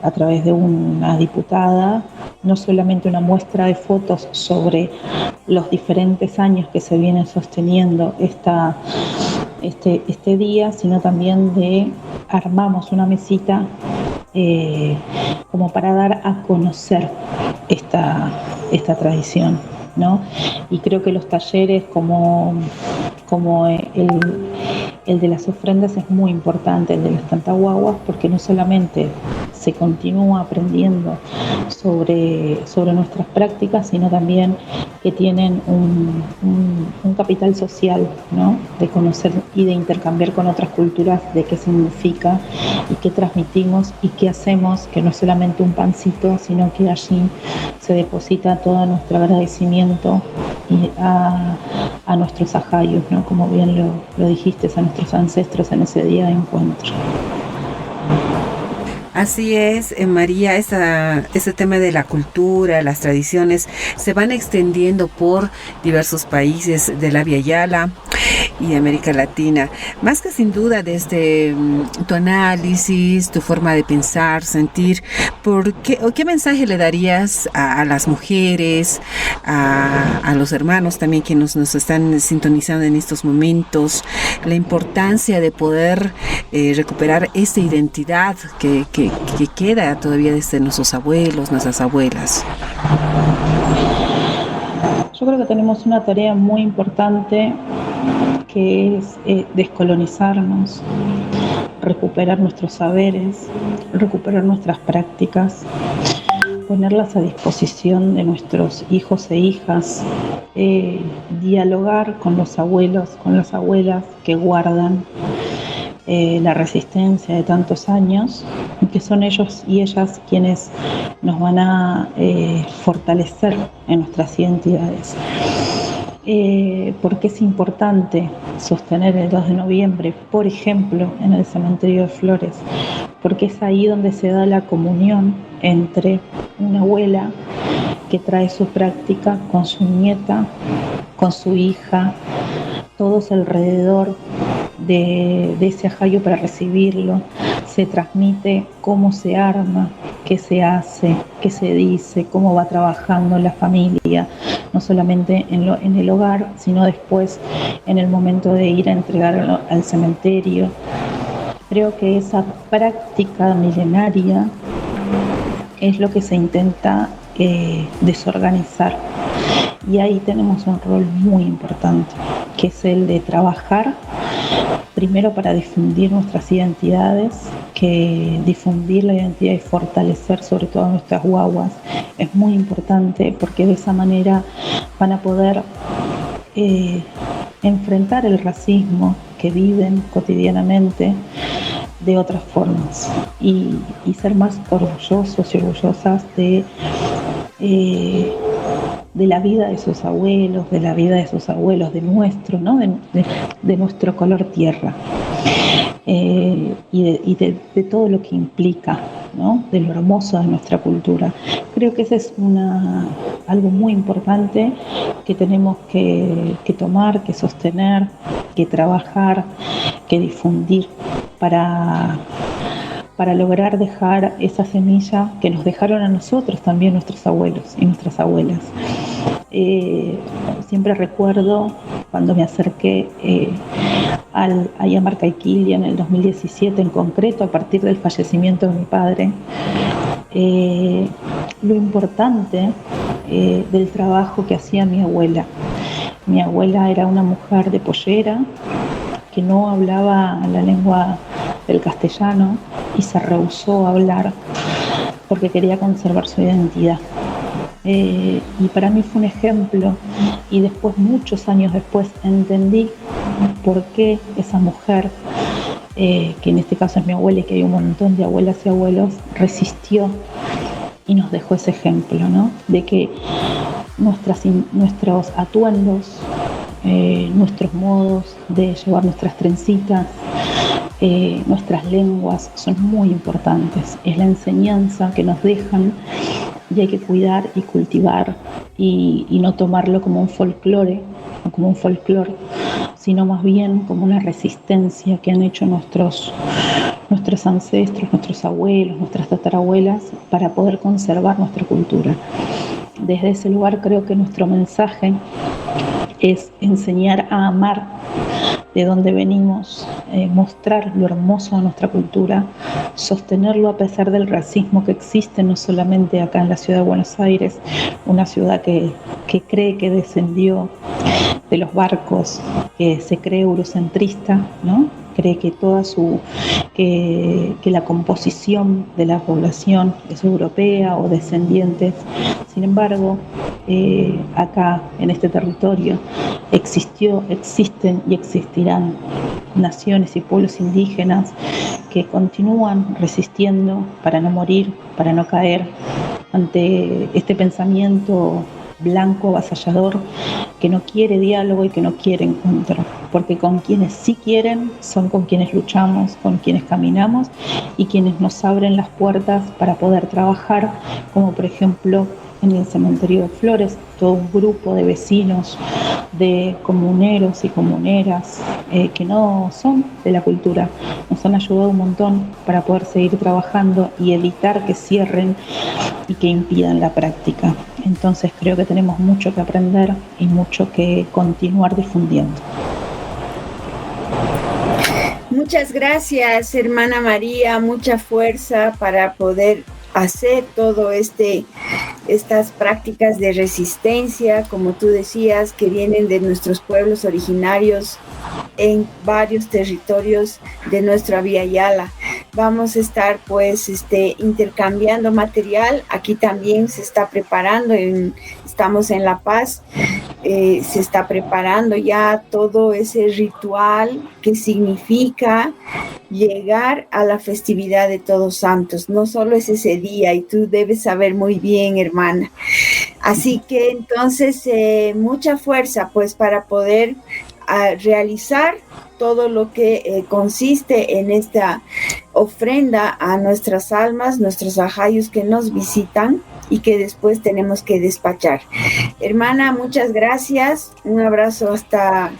a través de una diputada, no solamente una muestra de fotos sobre los diferentes años que se vienen sosteniendo este día, sino también armamos una mesita como para dar a conocer esta tradición, ¿no? Y creo que los talleres como el de las ofrendas es muy importante, el de las tantahuahuas, porque no solamente se continúa aprendiendo sobre nuestras prácticas, sino también que tienen un capital social, ¿no? De conocer y de intercambiar con otras culturas de qué significa y qué transmitimos y qué hacemos, que no es solamente un pancito, sino que allí se deposita todo nuestro agradecimiento a nuestros ajayos, ¿no? Como bien lo dijiste, a nuestros ancestros en ese día de encuentro. Así es, María, ese tema de la cultura, las tradiciones, se van extendiendo por diversos países de la Via Yala y de América Latina. Más que sin duda, desde tu análisis, tu forma de pensar, sentir, ¿qué mensaje le darías a las mujeres, a los hermanos también que nos están sintonizando en estos momentos, la importancia de poder recuperar esta identidad que queda todavía desde nuestros abuelos, nuestras abuelas? Yo creo que tenemos una tarea muy importante, que es descolonizarnos, recuperar nuestros saberes, recuperar nuestras prácticas, ponerlas a disposición de nuestros hijos e hijas, dialogar con los abuelos, con las abuelas que guardan la resistencia de tantos años, que son ellos y ellas quienes nos van a fortalecer en nuestras identidades. Porque es importante sostener el 2 de noviembre, por ejemplo, en el cementerio de Flores, porque es ahí donde se da la comunión entre una abuela que trae su práctica con su nieta, con su hija, todos alrededor de ese ajayo para recibirlo. Se transmite cómo se arma, qué se hace, qué se dice, cómo va trabajando la familia, no solamente en el hogar, sino después en el momento de ir a entregarlo al cementerio. Creo que esa práctica milenaria es lo que se intenta desorganizar. Y ahí tenemos un rol muy importante, que es el de trabajar primero para difundir nuestras identidades, que difundir la identidad y fortalecer sobre todo nuestras guaguas es muy importante, porque de esa manera van a poder enfrentar el racismo que viven cotidianamente de otras formas y ser más orgullosos y orgullosas de la vida de sus abuelos, de nuestro, ¿no? de nuestro color tierra. y de todo lo que implica, ¿no? De lo hermoso de nuestra cultura. Creo que ese es algo muy importante que tenemos que tomar, que sostener, que trabajar, que difundir para lograr dejar esa semilla que nos dejaron a nosotros también nuestros abuelos y nuestras abuelas. Siempre recuerdo cuando me acerqué a Yamarcaiquili en el 2017 en concreto, a partir del fallecimiento de mi padre, lo importante del trabajo que hacía mi abuela. Mi abuela era una mujer de pollera que no hablaba la lengua del castellano y se rehusó a hablar porque quería conservar su identidad. Y para mí fue un ejemplo, y después, muchos años después, entendí por qué esa mujer, que en este caso es mi abuela y que hay un montón de abuelas y abuelos, resistió y nos dejó ese ejemplo, ¿no? De que nuestros atuendos, nuestros modos de llevar nuestras trencitas, nuestras lenguas son muy importantes. Es la enseñanza que nos dejan y hay que cuidar y cultivar y no tomarlo como un folclore o como un folclore, sino más bien como una resistencia que han hecho nuestros ancestros, nuestros abuelos, nuestras tatarabuelas para poder conservar nuestra cultura. Desde ese lugar creo que nuestro mensaje es enseñar a amar de dónde venimos, mostrar lo hermoso de nuestra cultura, sostenerlo a pesar del racismo que existe no solamente acá en la ciudad de Buenos Aires, una ciudad que cree que descendió de los barcos, que se cree eurocentrista, ¿no? Cree que que la composición de la población es europea o descendientes. Sin embargo, acá en este territorio existen y existirán naciones y pueblos indígenas que continúan resistiendo para no morir, para no caer ante este pensamiento blanco avasallador que no quiere diálogo y que no quiere encuentro, porque con quienes sí quieren son con quienes luchamos, con quienes caminamos y quienes nos abren las puertas para poder trabajar, como por ejemplo en el cementerio de Flores, todo un grupo de vecinos, de comuneros y comuneras que no son de la cultura, nos han ayudado un montón para poder seguir trabajando y evitar que cierren y que impidan la práctica. Entonces creo que tenemos mucho que aprender y mucho que continuar difundiendo. Muchas gracias, hermana María, mucha fuerza para poder hacer todo estas prácticas de resistencia, como tú decías, que vienen de nuestros pueblos originarios en varios territorios de nuestra Vía Yala. Vamos a estar intercambiando material. Aquí también se está preparando, estamos en La Paz, se está preparando ya todo ese ritual que significa llegar a la festividad de Todos Santos. No solo es ese día, y tú debes saber muy bien, hermana. Así que entonces mucha fuerza pues para poder realizar todo lo que consiste en esta ofrenda a nuestras almas, nuestros ajayos que nos visitan y que después tenemos que despachar. Hermana, muchas gracias. Un abrazo hasta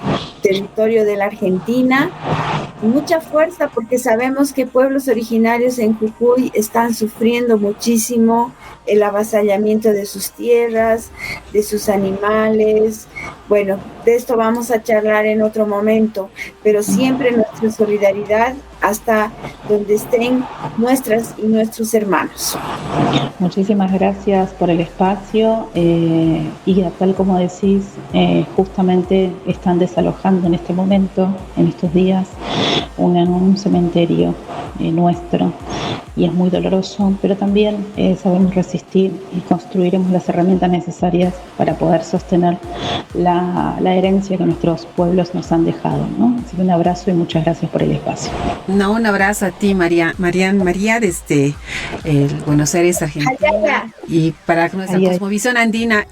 territorio de la Argentina. Mucha fuerza, porque sabemos que pueblos originarios en Jujuy están sufriendo muchísimo el avasallamiento de sus tierras, de sus animales. Bueno, de esto vamos a charlar en otro momento, pero siempre nuestra solidaridad hasta donde estén nuestras y nuestros hermanos. Muchísimas gracias por el espacio y tal como decís, justamente están desalojando en este momento, en estos días, un cementerio nuestro, y es muy doloroso, pero también sabemos resistir y construiremos las herramientas necesarias para poder sostener la herencia que nuestros pueblos nos han dejado, ¿no? Así que un abrazo y muchas gracias por el espacio. No, un abrazo a ti, María desde Buenos Aires, Argentina. Y para nuestra cosmovisión andina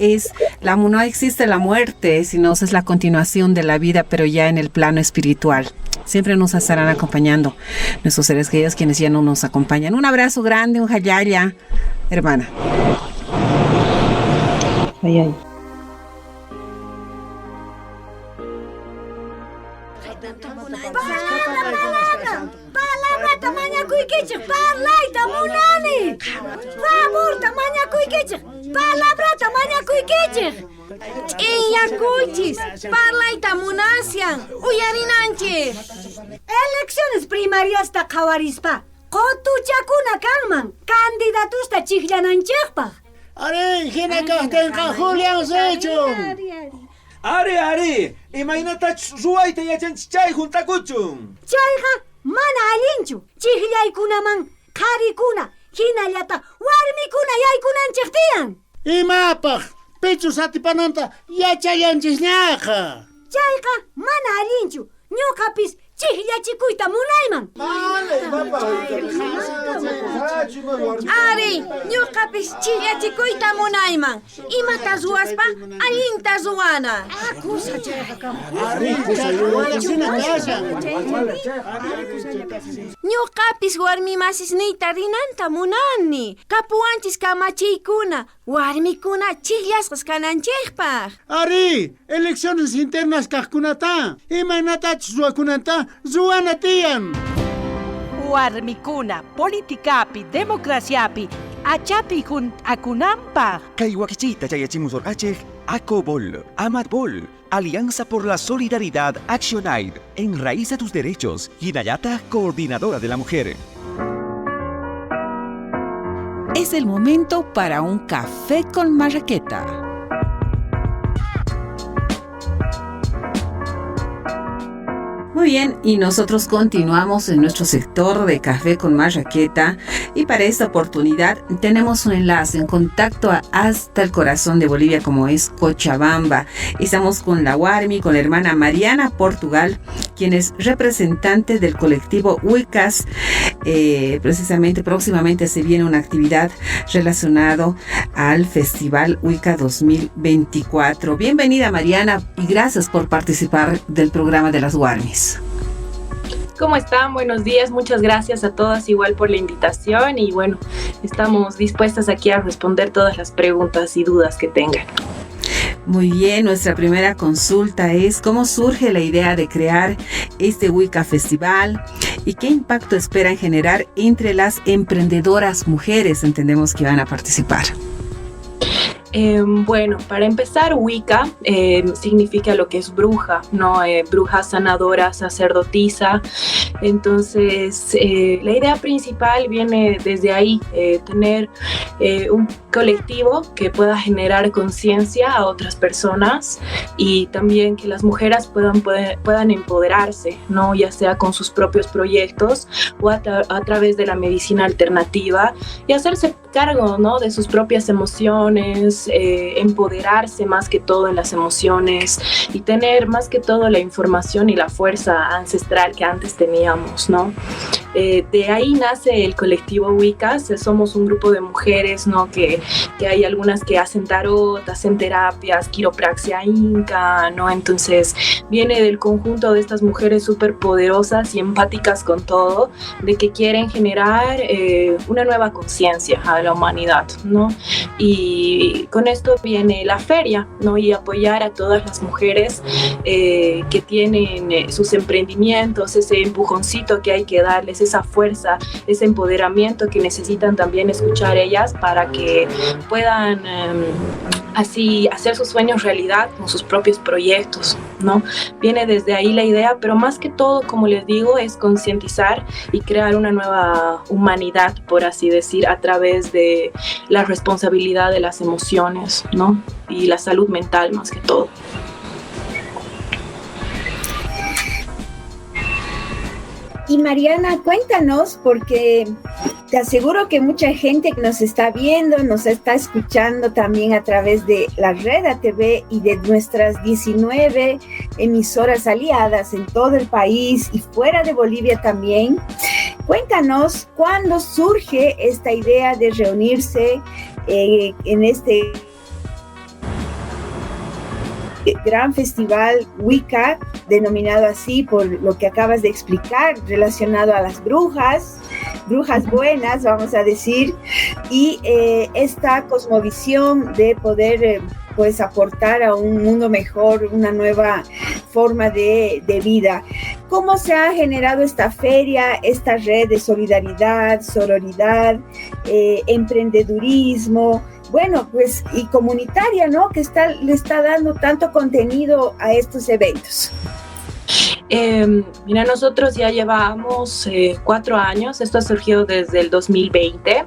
no existe la muerte, sino es la continuación de la vida, pero ya en el plano espiritual. Siempre nos estarán acompañando nuestros seres queridos, quienes ya no nos acompañan. Un abrazo grande, un hayaya, hermana. Hayaya. Palabra tamaña kuikichik, parlaita munani. Favor tamaña kuikichik, palabra tamaña kuikichik. Iyakuchis, parlaita munasian, uyarinanchik. Elecciones primarias ta kawarispa. Qotuchakuna kanman, candidatusta chiklananchikpaq. Are, hina kaqtinqa Julián Sechum. Ari, imaynatach ruwayta yachanchik chay juntakuchun. Chayqa mana allinchu, chiklaykunaman qharikuna, hinallata warmikuna yaykunanchik tiyan. Imapaq, pichu satipananta yachayanchisñaqa. Chayqa mana allinchu, ñuqapis chiqllachikuyta munayman. Ari, ñuqapis chiqllachikuyta munayman. Imata ruwaspa allinta ruwana. Ñuqapis warmi masisniyta rinanta munani. Kapuanchis kamachiykuna, warmikuna chiqllasqas kananchikpaq. Ari, elecciones internas kaqkunata, imaynatach ruwakunanta ruwana tiyan. Warmikuna, politikapi, democraciapi, achapi akunampa. Kay wakichita chayachimusorqachej ACOBOL, AMATBOL, Alianza por la Solidaridad ActionAid, Enraiza tus derechos, Hinayata, coordinadora de la mujer. Es el momento para un café con marraqueta. Muy bien, y nosotros continuamos en nuestro sector de Café con Marraqueta, y para esta oportunidad tenemos un enlace, un contacto hasta el corazón de Bolivia, como es Cochabamba. Estamos con la Warmi, con la hermana Mariana Portugal, quien es representante del colectivo Huicas. Precisamente próximamente se viene una actividad relacionada al Festival Huica 2024. Bienvenida, Mariana, y gracias por participar del programa de las Warmis. ¿Cómo están? Buenos días, muchas gracias a todas igual por la invitación y bueno, estamos dispuestas aquí a responder todas las preguntas y dudas que tengan. Muy bien, nuestra primera consulta es ¿cómo surge la idea de crear este Huica Festival y qué impacto esperan generar entre las emprendedoras mujeres? Entendemos que van a participar. Bueno, para empezar, Wicca significa lo que es bruja, ¿no? Bruja sanadora, sacerdotisa. Entonces, la idea principal viene desde ahí, tener un colectivo que pueda generar conciencia a otras personas y también que las mujeres puedan empoderarse, ¿no? Ya sea con sus propios proyectos o a través de la medicina alternativa y hacerse cargo, ¿no? De sus propias emociones, empoderarse más que todo en las emociones y tener más que todo la información y la fuerza ancestral que antes teníamos, ¿no? De ahí nace el colectivo Huicas. Somos un grupo de mujeres, ¿no? Que hay algunas que hacen tarot, hacen terapias, quiropraxia inca, ¿no? Entonces viene del conjunto de estas mujeres súper poderosas y empáticas con todo, de que quieren generar una nueva conciencia a la humanidad, ¿no? Y con esto viene la feria, ¿no? Y apoyar a todas las mujeres que tienen sus emprendimientos, ese empujoncito que hay que darles, esa fuerza, ese empoderamiento que necesitan también escuchar ellas para que puedan así hacer sus sueños realidad con sus propios proyectos, ¿no? Viene desde ahí la idea, pero más que todo, como les digo, es concientizar y crear una nueva humanidad, por así decir, a través de la responsabilidad de las emociones, ¿no? Y la salud mental más que todo. Y Mariana, cuéntanos, porque te aseguro que mucha gente que nos está viendo, nos está escuchando también a través de la Red ATV y de nuestras 19 emisoras aliadas en todo el país y fuera de Bolivia también. Cuéntanos cuándo surge esta idea de reunirse en este gran festival Wicca, denominado así por lo que acabas de explicar, relacionado a las brujas buenas, vamos a decir, y esta cosmovisión de poder pues aportar a un mundo mejor, una nueva forma de vida. ¿Cómo se ha generado esta feria, esta red de solidaridad, sororidad, emprendedurismo, bueno, pues, y comunitaria, ¿no? Que le está dando tanto contenido a estos eventos. Mira, nosotros ya llevamos 4 años, esto ha surgido desde el 2020.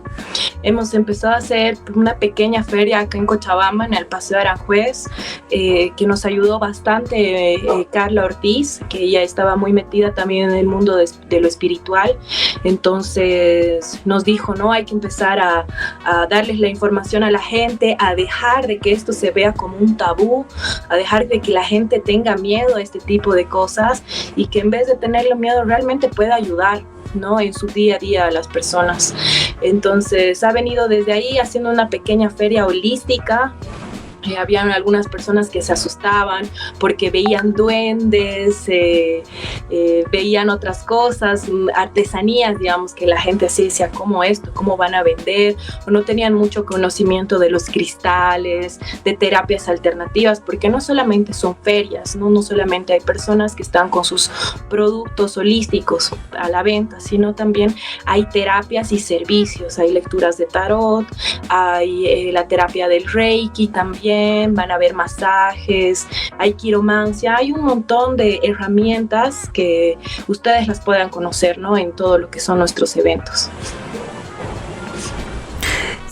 Hemos empezado a hacer una pequeña feria acá en Cochabamba, en el Paseo Aranjuez, que nos ayudó bastante Carla Ortiz, que ella estaba muy metida también en el mundo de lo espiritual. Entonces nos dijo, no, hay que empezar a darles la información a la gente, a dejar de que esto se vea como un tabú, a dejar de que la gente tenga miedo a este tipo de cosas y que en vez de tenerle miedo realmente pueda ayudar, ¿no? En su día a día a las personas. Entonces ha venido desde ahí haciendo una pequeña feria holística. Habían algunas personas que se asustaban porque veían duendes, veían otras cosas, artesanías, digamos, que la gente así decía, ¿cómo esto? ¿Cómo van a vender? O no tenían mucho conocimiento de los cristales, de terapias alternativas, porque no solamente son ferias, no solamente hay personas que están con sus productos holísticos a la venta, sino también hay terapias y servicios, hay lecturas de tarot, hay la terapia del Reiki también, van a haber masajes, hay quiromancia, hay un montón de herramientas que ustedes las puedan conocer, ¿no? En todo lo que son nuestros eventos.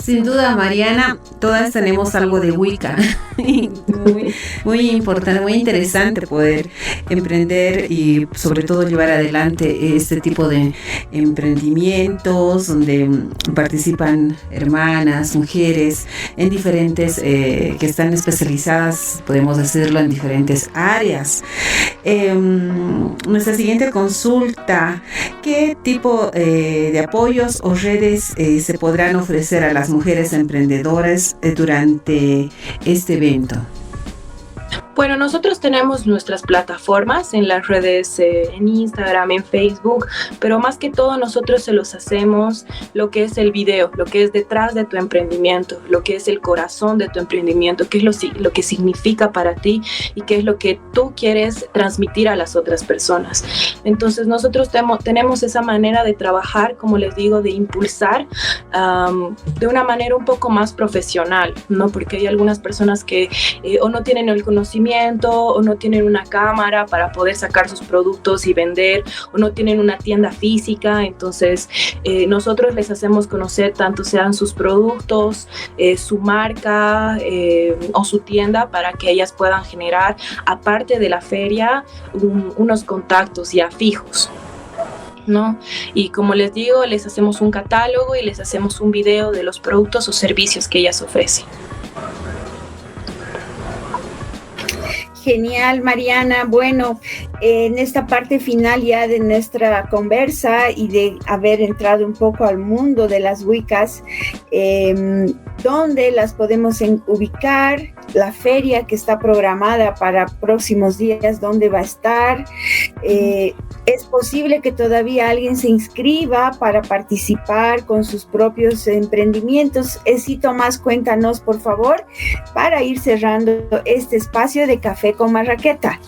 Sin duda, Mariana, todas tenemos algo de Wicca. Muy importante, muy interesante poder emprender y sobre todo llevar adelante este tipo de emprendimientos donde participan hermanas, mujeres en diferentes, que están especializadas, podemos decirlo, en diferentes áreas. Nuestra siguiente consulta, ¿qué tipo de apoyos o redes se podrán ofrecer a las mujeres emprendedoras durante este evento? Bueno, nosotros tenemos nuestras plataformas en las redes, en Instagram, en Facebook, pero más que todo nosotros se los hacemos lo que es el video, lo que es detrás de tu emprendimiento, lo que es el corazón de tu emprendimiento, qué es lo que significa para ti y qué es lo que tú quieres transmitir a las otras personas. Entonces nosotros tenemos esa manera de trabajar, como les digo, de impulsar de una manera un poco más profesional, ¿no? Porque hay algunas personas que o no tienen el conocimiento o no tienen una cámara para poder sacar sus productos y vender, o no tienen una tienda física. Entonces nosotros les hacemos conocer tanto sean sus productos, su marca o su tienda, para que ellas puedan generar, aparte de la feria, unos contactos ya fijos, ¿no? Y como les digo, les hacemos un catálogo y les hacemos un video de los productos o servicios que ellas ofrecen. Genial, Mariana. Bueno, en esta parte final ya de nuestra conversa y de haber entrado un poco al mundo de las Wiccas, ¿dónde las podemos ubicar? La feria que está programada para próximos días, ¿dónde va a estar? ¿Es posible que todavía alguien se inscriba para participar con sus propios emprendimientos? Tomás, cuéntanos, por favor, para ir cerrando este espacio de Café con Marraqueta.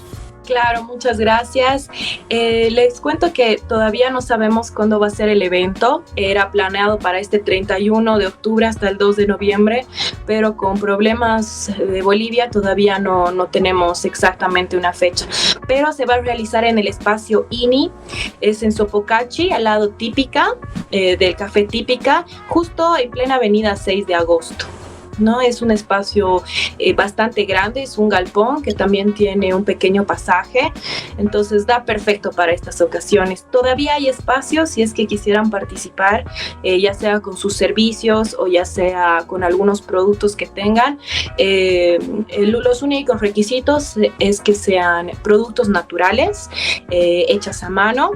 Claro, muchas gracias. Les cuento que todavía no sabemos cuándo va a ser el evento. Era planeado para este 31 de octubre hasta el 2 de noviembre, pero con problemas de Bolivia todavía no tenemos exactamente una fecha. Pero se va a realizar en el espacio INI, es en Sopocachi, al lado Típica, del Café Típica, justo en plena avenida 6 de agosto. ¿no? Es un espacio bastante grande, es un galpón que también tiene un pequeño pasaje, entonces da perfecto para estas ocasiones. Todavía hay espacios si es que quisieran participar, ya sea con sus servicios o ya sea con algunos productos que tengan. Los únicos requisitos es que sean productos naturales, hechas a mano,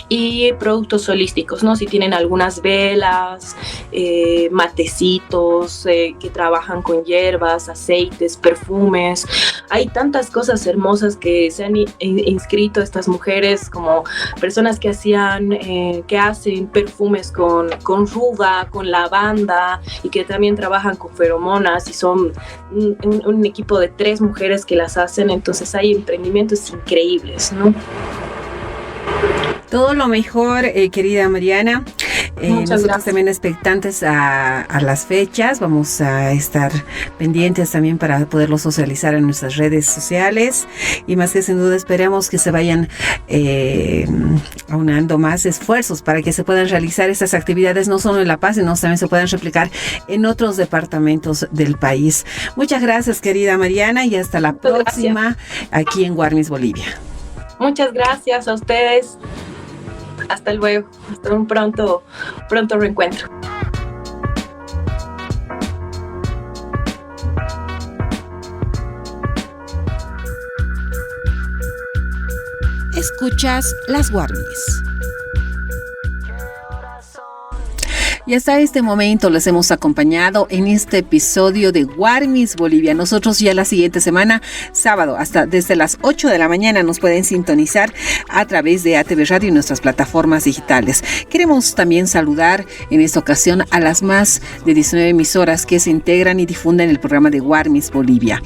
y productos holísticos, ¿no? Si tienen algunas velas, matecitos que trabajan con hierbas, aceites, perfumes. Hay tantas cosas hermosas que se han inscrito estas mujeres, como personas que hacen perfumes con ruda, con lavanda, y que también trabajan con feromonas, y son un equipo de 3 mujeres que las hacen. Entonces hay emprendimientos increíbles, ¿no? Todo lo mejor, querida Mariana. Nosotros gracias. También expectantes a las fechas. Vamos a estar pendientes también para poderlo socializar en nuestras redes sociales. Y más que sin duda esperemos que se vayan aunando más esfuerzos para que se puedan realizar estas actividades no solo en La Paz, sino también se puedan replicar en otros departamentos del país. Muchas gracias, querida Mariana, y hasta la próxima aquí en Guarmis, Bolivia. Muchas gracias a ustedes. Hasta luego, hasta un pronto reencuentro. Escuchas Las Guarmis. Y hasta este momento les hemos acompañado en este episodio de Guarmis Bolivia. Nosotros ya la siguiente semana, sábado, desde las 8 de la mañana nos pueden sintonizar a través de ATV Radio y nuestras plataformas digitales. Queremos también saludar en esta ocasión a las más de 19 emisoras que se integran y difunden el programa de Guarmis Bolivia.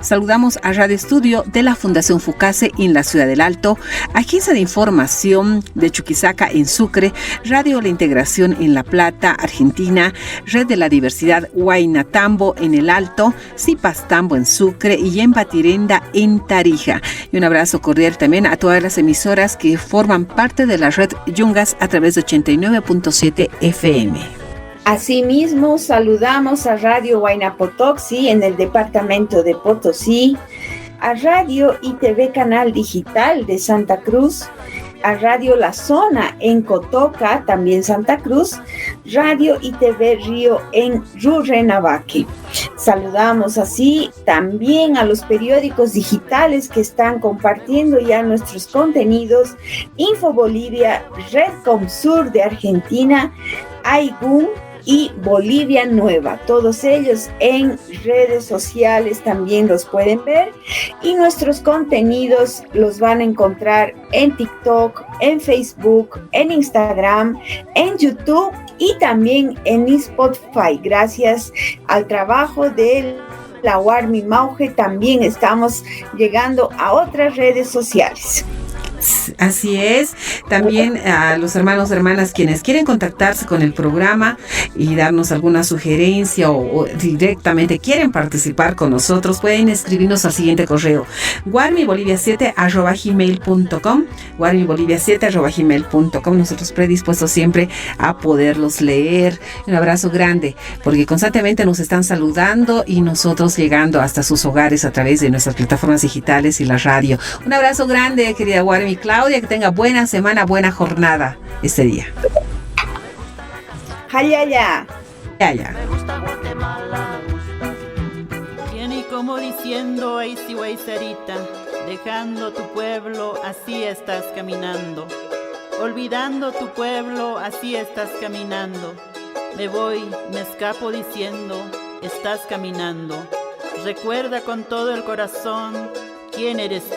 Saludamos a Radio Estudio de la Fundación FUCASE en la Ciudad del Alto, Agencia de Información de Chuquisaca en Sucre, Radio La Integración en La Plata, Argentina, Red de la Diversidad Huaynatambo en el Alto, Cipastambo en Sucre y en Batirenda en Tarija. Y un abrazo cordial también a todas las emisoras que forman parte de la red Yungas a través de 89.7 FM. Asimismo, saludamos a Radio Huayna Potosí en el departamento de Potosí, a Radio y TV Canal Digital de Santa Cruz, a Radio La Zona en Cotoca, también Santa Cruz, Radio y TV Río en Rurrenabaque. Saludamos así también a los periódicos digitales que están compartiendo ya nuestros contenidos: Info Bolivia, Red Comsur de Argentina, Aigún y Bolivia Nueva. Todos ellos en redes sociales también los pueden ver, y nuestros contenidos los van a encontrar en TikTok, en Facebook, en Instagram, en YouTube y también en Spotify. Gracias al trabajo de la Guarmi Mauge también estamos llegando a otras redes sociales. Así es, también a los hermanos y hermanas quienes quieren contactarse con el programa y darnos alguna sugerencia o directamente quieren participar con nosotros, pueden escribirnos al siguiente correo: guarmibolivia7@gmail.com, guarmibolivia7@gmail.com. Nosotros predispuestos siempre a poderlos leer. Un abrazo grande, porque constantemente nos están saludando y nosotros llegando hasta sus hogares a través de nuestras plataformas digitales y la radio. Un abrazo grande, querida Guarmi. Claudia, que tenga buena semana, buena jornada este día. Hayaya. Hayaya. Viene como diciendo, ey si cerita, dejando tu pueblo, así estás caminando. Olvidando tu pueblo, así estás caminando. Me voy, me escapo diciendo, estás caminando. Recuerda con todo el corazón, ¿quién eres tú?